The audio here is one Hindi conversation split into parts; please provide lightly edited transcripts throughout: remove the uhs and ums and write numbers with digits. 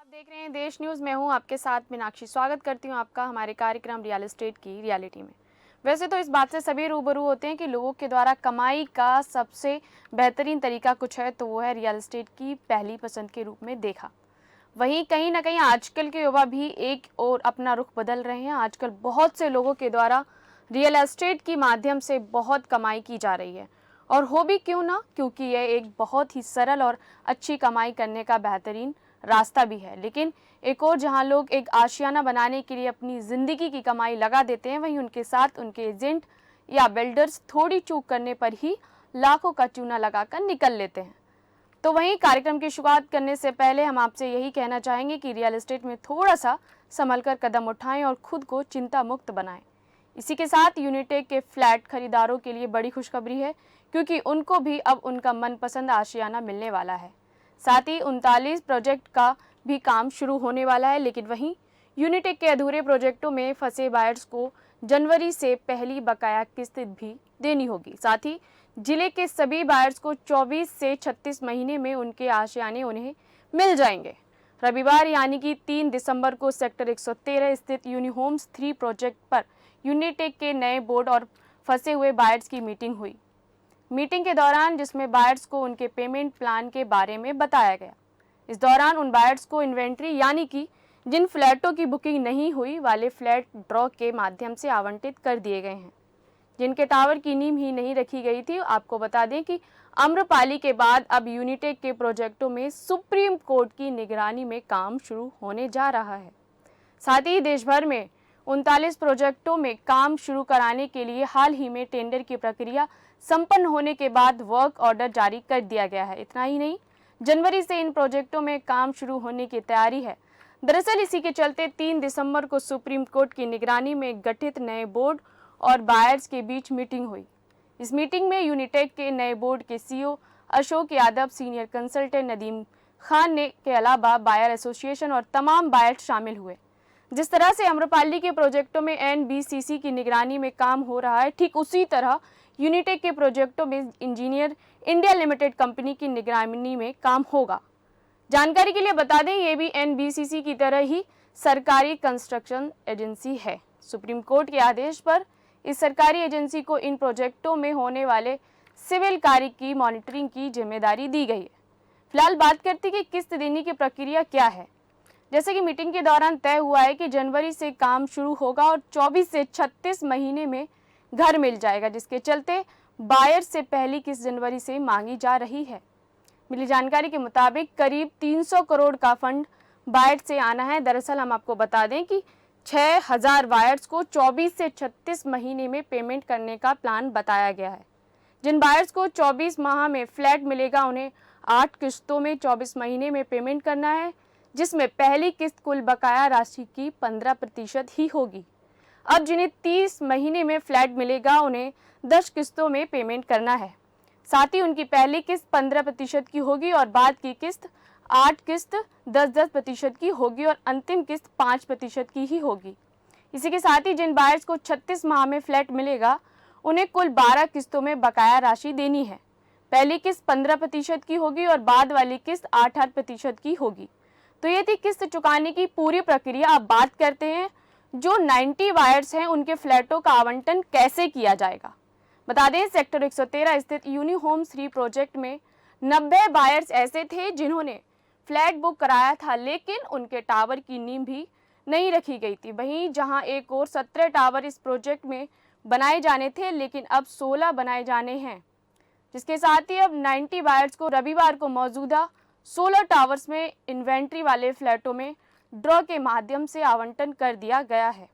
देख रहे हैं देश न्यूज़। मैं हूं आपके साथ मीनाक्षी। स्वागत करती हूं आपका हमारे कार्यक्रम रियल एस्टेट की रियलिटी में। वैसे तो इस बात से सभी रूबरू होते हैं कि लोगों के द्वारा कमाई का सबसे बेहतरीन तरीका कुछ है तो वो है रियल एस्टेट की पहली पसंद के रूप में देखा। वहीं कहीं ना कहीं आजकल के युवा भी एक और अपना रुख बदल रहे हैं। आजकल बहुत से लोगों के द्वारा रियल एस्टेट के माध्यम से बहुत कमाई की जा रही है, और हो भी क्यों ना, क्योंकि यह एक बहुत ही सरल और अच्छी कमाई करने का बेहतरीन रास्ता भी है। लेकिन एक और जहां लोग एक आशियाना बनाने के लिए अपनी ज़िंदगी की कमाई लगा देते हैं, वहीं उनके साथ उनके एजेंट या बिल्डर्स थोड़ी चूक करने पर ही लाखों का चूना लगाकर निकल लेते हैं। तो वहीं कार्यक्रम की शुरुआत करने से पहले हम आपसे यही कहना चाहेंगे कि रियल एस्टेट में थोड़ा सा संभल कर कदम उठाएं और खुद को चिंता मुक्त बनाएं। इसी के साथ यूनिटेक के फ्लैट खरीदारों के लिए बड़ी खुशखबरी है, क्योंकि उनको भी अब उनका मनपसंद आशियाना मिलने वाला है। साथ ही 39 प्रोजेक्ट का भी काम शुरू होने वाला है। लेकिन वहीं यूनिटेक के अधूरे प्रोजेक्टों में फंसे बायर्स को जनवरी से पहली बकाया किस्त भी देनी होगी। साथ ही जिले के सभी बायर्स को 24 से 36 महीने में उनके आशियाने उन्हें मिल जाएंगे। रविवार यानी कि 3 दिसंबर को सेक्टर 113 स्थित यूनिहोम्स 3 प्रोजेक्ट पर यूनिटेक के नए बोर्ड और फंसे हुए बायर्स की मीटिंग हुई। मीटिंग के दौरान जिसमें बायर्स को उनके पेमेंट प्लान के बारे में बताया गया। इस दौरान उन बायर्स को इन्वेंट्री यानी कि जिन फ्लैटों की बुकिंग नहीं हुई वाले फ्लैट ड्रॉ के माध्यम से आवंटित कर दिए गए हैं, जिनके टावर की नींव ही नहीं रखी गई थी। आपको बता दें कि आम्रपाली के बाद अब यूनिटेक के प्रोजेक्टों में सुप्रीम कोर्ट की निगरानी में काम शुरू होने जा रहा है। साथ ही देश भर में 39 प्रोजेक्टों में काम शुरू कराने के लिए हाल ही में टेंडर की प्रक्रिया संपन्न होने के बाद वर्क ऑर्डर जारी कर दिया गया है। इतना ही नहीं, जनवरी से इन प्रोजेक्टों में काम शुरू होने की तैयारी है। दरअसल इसी के चलते 3 दिसंबर को सुप्रीम कोर्ट की निगरानी में गठित नए बोर्ड और बायर्स के बीच मीटिंग हुई। इस मीटिंग में यूनिटेक के नए बोर्ड के CEO Ashok Yadav, senior consultant Nadeem Khan ने के अलावा बायर एसोसिएशन और तमाम बायर्स शामिल हुए। जिस तरह से आम्रपाली के प्रोजेक्टों में एनबीसीसी की निगरानी में काम हो रहा है, ठीक उसी तरह यूनिटेक के प्रोजेक्टों में इंजीनियर इंडिया लिमिटेड कंपनी की निगरानी में काम होगा। जानकारी के लिए बता दें, ये भी एनबीसीसी की तरह ही सरकारी कंस्ट्रक्शन एजेंसी है। सुप्रीम कोर्ट के आदेश पर इस सरकारी एजेंसी को इन प्रोजेक्टों में होने वाले सिविल कार्य की मॉनिटरिंग की जिम्मेदारी दी गई है। फिलहाल बात करते हैं कि किस्त देने की प्रक्रिया क्या है। जैसे कि मीटिंग के दौरान तय हुआ है कि जनवरी से काम शुरू होगा और 24 से 36 महीने में घर मिल जाएगा, जिसके चलते बायर से पहली किस्त जनवरी से मांगी जा रही है। मिली जानकारी के मुताबिक करीब 300 करोड़ का फंड बायर से आना है। दरअसल हम आपको बता दें कि 6000 बायर्स को 24 से 36 महीने में पेमेंट करने का प्लान बताया गया है। जिन बायर्स को 24 माह में फ्लैट मिलेगा, उन्हें 8 किस्तों में 24 महीने में पेमेंट करना है, जिसमें पहली किस्त कुल बकाया राशि की 15% ही होगी। अब जिन्हें 30 महीने में फ्लैट मिलेगा, उन्हें 10 किस्तों में पेमेंट करना है। साथ ही उनकी पहली किस्त 15% की होगी और बाद की किस्त 8 किस्त 10% की होगी और अंतिम किस्त 5% की ही होगी। इसी के साथ ही जिन बायर्स को 36 माह में फ्लैट मिलेगा, उन्हें कुल 12 किस्तों में बकाया राशि देनी है। पहली किस्त 15% की होगी और बाद वाली किस्त 8% की होगी। तो ये थी किस्त चुकाने की पूरी प्रक्रिया। अब बात करते हैं जो 90 बायर्स हैं, उनके फ्लैटों का आवंटन कैसे किया जाएगा। बता दें, सेक्टर 113 स्थित यूनिहोम्स 3 प्रोजेक्ट में 90 बायर्स ऐसे थे जिन्होंने फ्लैट बुक कराया था, लेकिन उनके टावर की नींव भी नहीं रखी गई थी। वहीं जहां एक और 17 टावर इस प्रोजेक्ट में बनाए जाने थे, लेकिन अब 16 बनाए जाने हैं। जिसके साथ ही अब 90 बायर्स को रविवार को मौजूदा 16 टावर्स में इन्वेंट्री वाले फ्लैटों में ड्रॉ के माध्यम से आवंटन कर दिया गया है।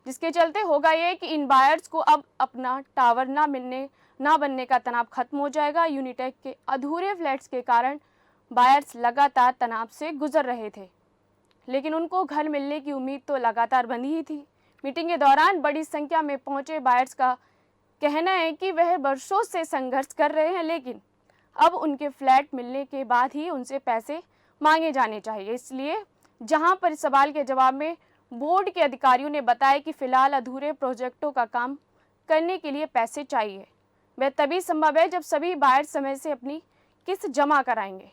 जिसके चलते होगा ये कि इन बायर्स को अब अपना टावर ना बनने का तनाव खत्म हो जाएगा। यूनिटेक के अधूरे फ्लैट्स के कारण बायर्स लगातार तनाव से गुजर रहे थे, लेकिन उनको घर मिलने की उम्मीद तो लगातार बंधी ही थी। मीटिंग के दौरान बड़ी संख्या में पहुंचे बायर्स का कहना है कि वह वर्षों से संघर्ष कर रहे हैं, लेकिन अब उनके फ्लैट मिलने के बाद ही उनसे पैसे मांगे जाने चाहिए। इसलिए जहां पर सवाल के जवाब में बोर्ड के अधिकारियों ने बताया कि फिलहाल अधूरे प्रोजेक्टों का काम करने के लिए पैसे चाहिए, वह तभी संभव है जब सभी बायर्स समय से अपनी किस्त जमा कराएंगे।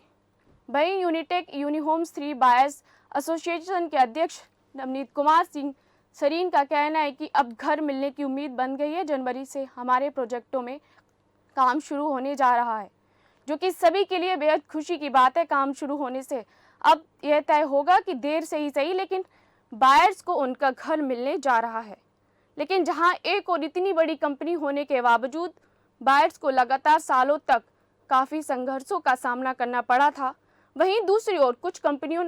वहीं यूनिटेक यूनिहोम्स 3 बायर्स एसोसिएशन के अध्यक्ष नवनीत कुमार सिंह सरीन का कहना है कि अब घर मिलने की उम्मीद बन गई है। जनवरी से हमारे प्रोजेक्टों में काम शुरू होने जा रहा है, जो कि सभी के लिए बेहद खुशी की बात है। काम शुरू होने से अब यह तय होगा कि देर से ही सही, लेकिन बायर्स को उनका घर मिलने जा रहा है। लेकिन जहां एक और इतनी बड़ी कंपनी होने के बावजूद बायर्स को लगातार सालों तक काफ़ी संघर्षों का सामना करना पड़ा था, वहीं दूसरी ओर कुछ कंपनियों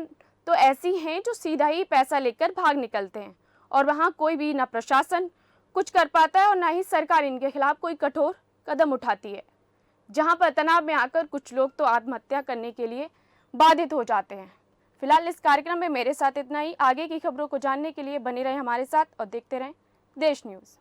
तो ऐसी हैं जो सीधा ही पैसा लेकर भाग निकलते हैं और वहां कोई भी ना प्रशासन कुछ कर पाता है और ना ही सरकार इनके खिलाफ कोई कठोर कदम उठाती है, जहां पर तनाव में आकर कुछ लोग तो आत्महत्या करने के लिए बाधित हो जाते हैं। फिलहाल इस कार्यक्रम में मेरे साथ इतना ही। आगे की खबरों को जानने के लिए बने रहें हमारे साथ और देखते रहें देश न्यूज़।